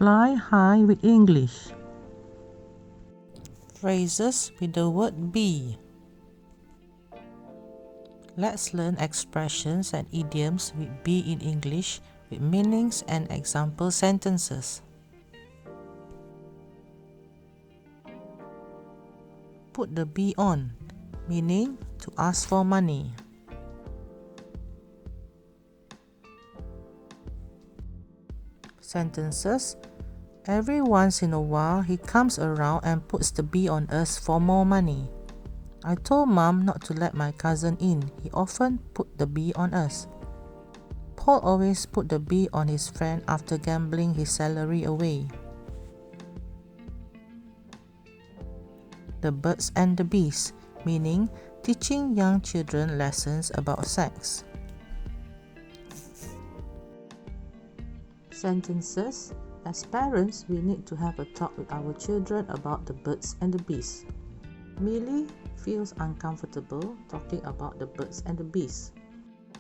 Fly high with English. Phrases with the word be. Let's learn expressions and idioms with be in English with meanings and example sentences. Put the be on, meaning to ask for money. Sentences. Every once in a while, he comes around and puts the be on us for more money. I told Mom not to let my cousin in. He often put the be on us. Paul always put the be on his friend after gambling his salary away. The birds and the bees, meaning teaching young children lessons about sex. Sentences. As parents, we need to have a talk with our children about the birds and the bees. Millie feels uncomfortable talking about the birds and the bees.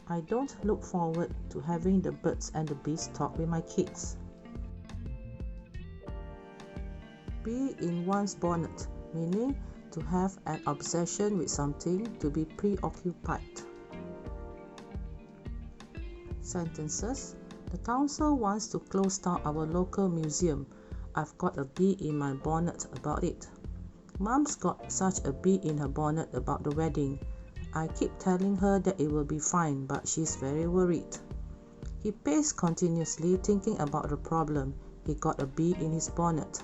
I don't look forward to having the birds and the bees talk with my kids. Be in one's bonnet, meaning to have an obsession with something, to be preoccupied. Sentences. The council wants to close down our local museum. I've got a bee in my bonnet about it. Mom's got such a bee in her bonnet about the wedding. I keep telling her that it will be fine, but she's very worried. He paced continuously, thinking about the problem. He got a bee in his bonnet.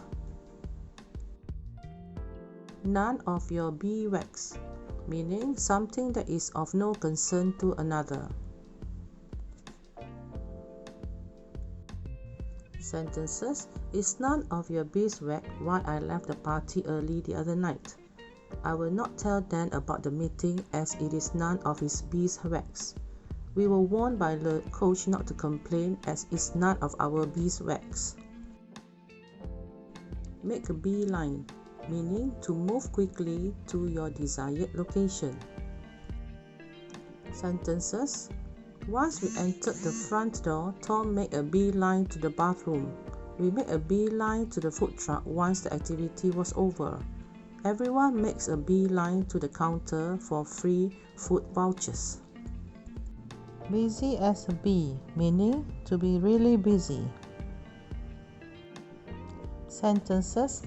None of your beeswax, meaning something that is of no concern to another. Sentences. It's none of your beeswax why I left the party early the other night. I will not tell Dan about the meeting as it is none of his beeswax. We were warned by the coach not to complain as it's none of our beeswax. Make a beeline, meaning to move quickly to your desired location. Sentences. Once we entered the front door, Tom made a beeline to the bathroom. We made a beeline to the food truck once the activity was over. Everyone makes a beeline to the counter for free food vouchers. Busy as a bee, meaning to be really busy. Sentences.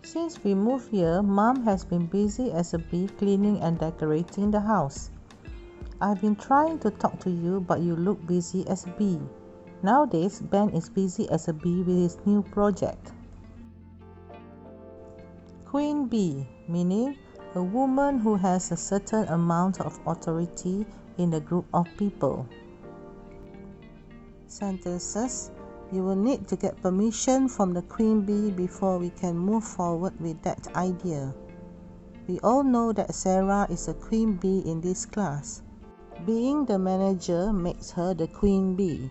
Since we moved here, Mom has been busy as a bee cleaning and decorating the house. I've been trying to talk to you, but you look busy as a bee. Nowadays, Ben is busy as a bee with his new project. Queen bee, meaning a woman who has a certain amount of authority in a group of people. Sentences. You will need to get permission from the queen bee before we can move forward with that idea. We all know that Sarah is a queen bee in this class. Being the manager makes her the queen bee.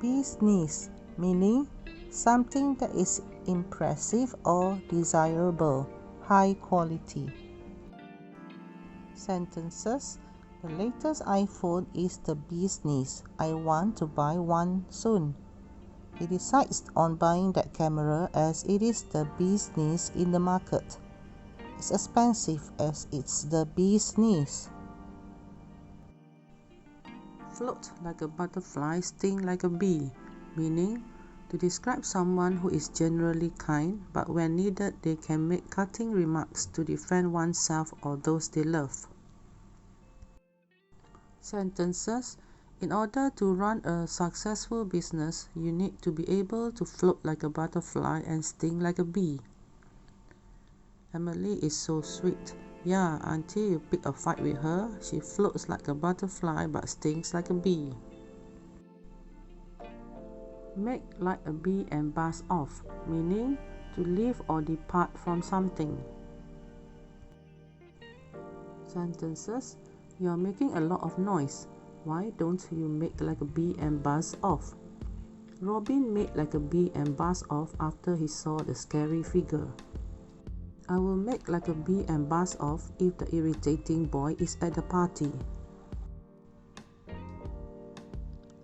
Bee's knees, meaning something that is impressive or desirable, high quality. Sentences. The latest iPhone is the bee's knees. I want to buy one soon. He decides on buying that camera as it is the bee's knees in the market. It's expensive as it's the bee's knees. Float like a butterfly, sting like a bee, meaning to describe someone who is generally kind, but when needed they can make cutting remarks to defend oneself or those they love. Sentences. In order to run a successful business, you need to be able to float like a butterfly and sting like a bee. Emily is so sweet. Yeah, until you pick a fight with her, she floats like a butterfly but stings like a bee. Make like a bee and buzz off, meaning to leave or depart from something. Sentences. You are making a lot of noise. Why don't you make like a bee and buzz off? Robin made like a bee and buzzed off after he saw the scary figure. I will make like a bee and buzz off if the irritating boy is at the party.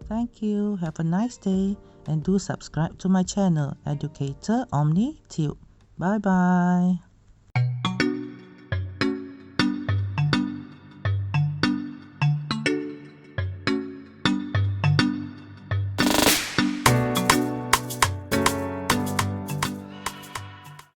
Thank you. Have a nice day. and do subscribe to my channel, Educator Omni Tube. Bye bye.